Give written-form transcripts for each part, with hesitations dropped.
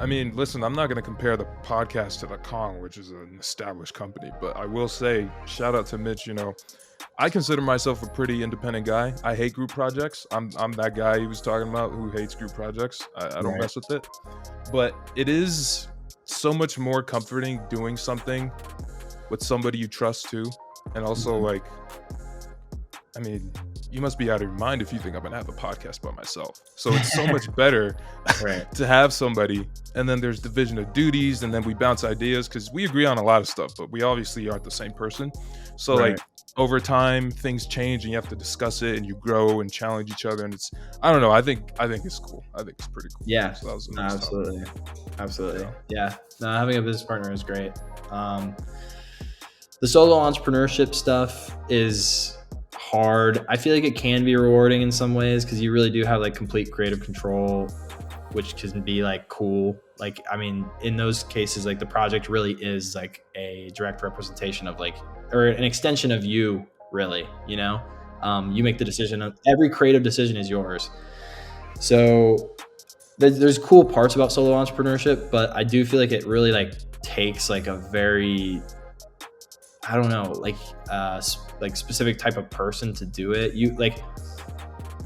I mean, listen, I'm not going to compare the podcast to the Kong, which is an established company, but I will say, shout out to Mitch. I consider myself a pretty independent guy. I hate group projects. I'm that guy he was talking about who hates group projects. I don't Right. mess with it. But it is so much more comforting doing something with somebody you trust too. And also, Mhm. like, I mean, you must be out of your mind if you think I'm gonna have a podcast by myself. So it's so much better Right. to have somebody. And then there's division of duties, and then we bounce ideas because we agree on a lot of stuff, but we obviously aren't the same person. So Right. like over time, things change, and you have to discuss it, and you grow and challenge each other. And it's I don't know. I think it's cool. I think it's pretty cool. Yeah. So that was a No, nice topic. absolutely. Yeah. Yeah. No, having a business partner is great. The solo entrepreneurship stuff is hard. I feel like it can be rewarding in some ways because you really do have like complete creative control, which can be like cool. Like, I mean, in those cases, like the project really is like a direct representation of like, or an extension of you, really, you know? You make the decision of every creative decision is yours. So there's cool parts about solo entrepreneurship, but I do feel like it really like takes like a very, I don't know, like specific type of person to do it. You like,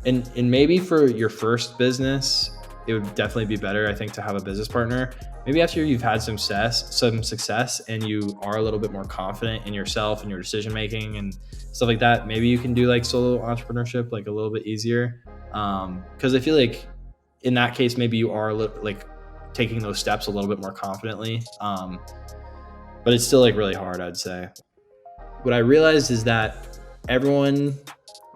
and maybe for your first business, it would definitely be better, I think, to have a business partner. Maybe after you've had some success, and you are a little bit more confident in yourself and your decision making and stuff like that, maybe you can do like solo entrepreneurship like a little bit easier. Because I feel like in that case, maybe you are like taking those steps a little bit more confidently. But it's still like really hard, I'd say. What I realized is that when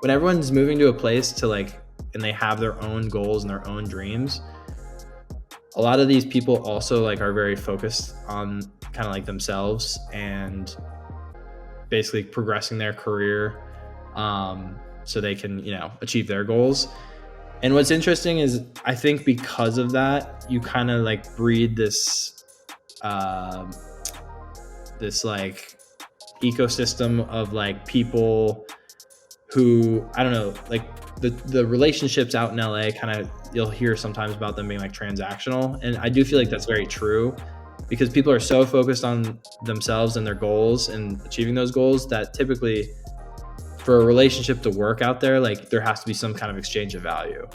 everyone's moving to a place to like, and they have their own goals and their own dreams, a lot of these people also like are very focused on kind of like themselves and basically progressing their career, so they can, achieve their goals. And what's interesting is I think because of that, you kind of like breed this like ecosystem of like people who, I don't know, like the relationships out in LA, kind of, you'll hear sometimes about them being like transactional. And I do feel like that's very true because people are so focused on themselves and their goals and achieving those goals that typically for a relationship to work out there, like there has to be some kind of exchange of value.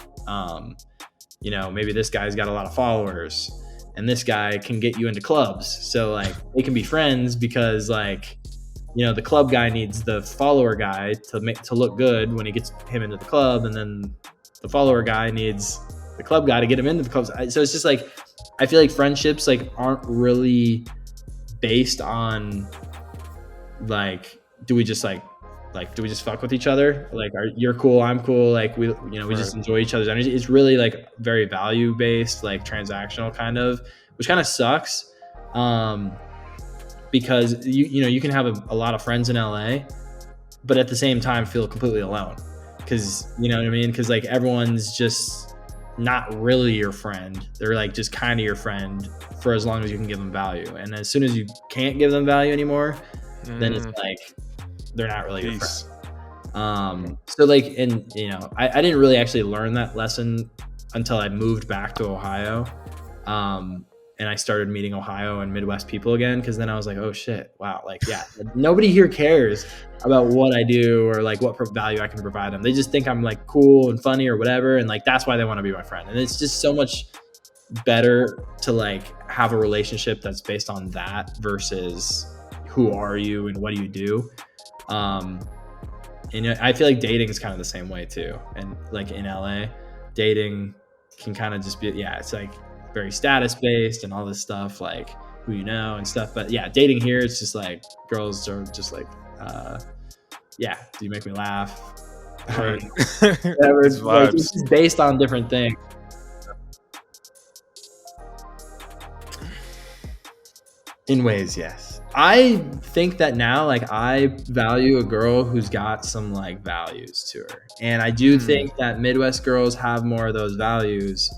Maybe this guy's got a lot of followers and this guy can get you into clubs. So like they can be friends because like, the club guy needs the follower guy to look good when he gets him into the club. And then the follower guy needs the club guy to get him into the clubs. So it's just like, I feel like friendships like aren't really based on like, do we just fuck with each other? Like, you're cool, I'm cool. Like we just enjoy each other's energy. It's really like very value based, like transactional kind of, which kind of sucks. Because you can have a lot of friends in LA, but at the same time feel completely alone. Because you know what I mean? Because like everyone's just not really your friend. They're like just kind of your friend for as long as you can give them value. And as soon as you can't give them value anymore, then it's like they're not really your friend. So like, and I didn't really actually learn that lesson until I moved back to Ohio. And I started meeting Ohio and Midwest people again. Cause then I was like, oh shit, wow. Like, yeah, nobody here cares about what I do or like what value I can provide them. They just think I'm like cool and funny or whatever. And like, that's why they want to be my friend. And it's just so much better to like have a relationship that's based on that versus who are you and what do you do? And I feel like dating is kind of the same way too. And like in LA, dating can kind of just be, it's like very status based and all this stuff, like who you know and stuff. But yeah, dating here, it's just like girls are just like, do you make me laugh? Right. Whatever. Like, it's just based on different things. In ways, yes. I think that now, like, I value a girl who's got some like values to her, and I do think that Midwest girls have more of those values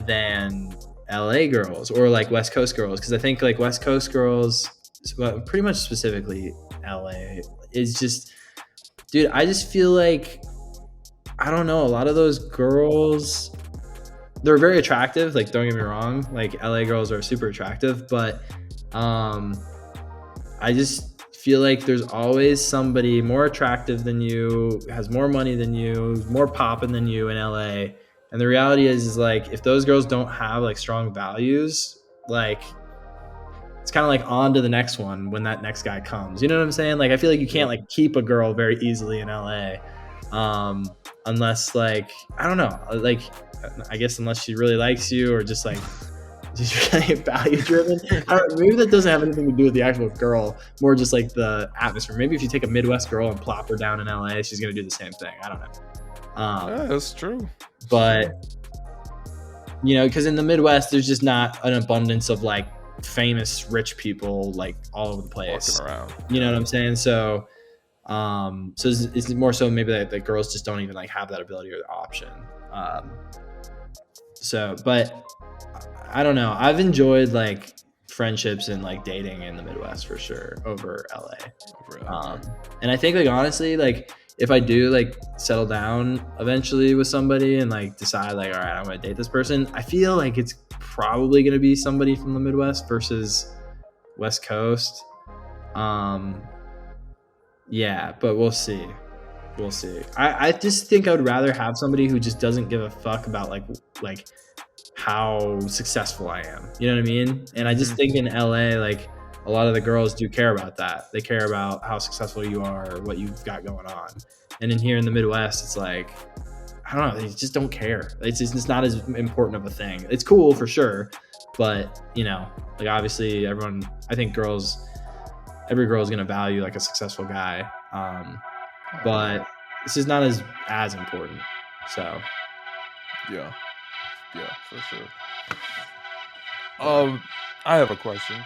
than LA girls or like West Coast girls, because I think like West Coast girls, well, pretty much specifically LA, is just, dude, I just feel like, I don't know, a lot of those girls they're very attractive. Like, don't get me wrong, like LA girls are super attractive, but I just feel like there's always somebody more attractive than you, has more money than you, more popping than you in LA. And the reality is like, if those girls don't have like strong values, like it's kind of like on to the next one when that next guy comes. You know what I'm saying? Like, I feel like you can't like keep a girl very easily in LA, unless like, I don't know, like I guess unless she really likes you or just like she's really value driven. I don't know, maybe that doesn't have anything to do with the actual girl, more just like the atmosphere. Maybe if you take a Midwest girl and plop her down in LA, she's gonna do the same thing. I don't know. Yeah, that's true. But you know, because in the Midwest, there's just not an abundance of like famous rich people like all over the place. Walking around. You know what I'm saying? So, so it's more so maybe that the girls just don't even like have that ability or the option. So, but I don't know. I've enjoyed like friendships and like dating in the Midwest for sure over LA. And I think like honestly, like if I do like settle down eventually with somebody and like decide like, all right, I'm gonna date this person, I feel like it's probably gonna be somebody from the Midwest versus West Coast. Yeah, but we'll see. We'll see. I just think I would rather have somebody who just doesn't give a fuck about like how successful I am. You know what I mean? And I just think in LA, like a lot of the girls do care about that. They care about how successful you are or what you've got going on. And in here in the Midwest, it's like, I don't know, they just don't care. It's not as important of a thing. It's cool for sure. But, you know, like obviously I think every girl is going to value like a successful guy. But this is not as important. So yeah, for sure. I have a question.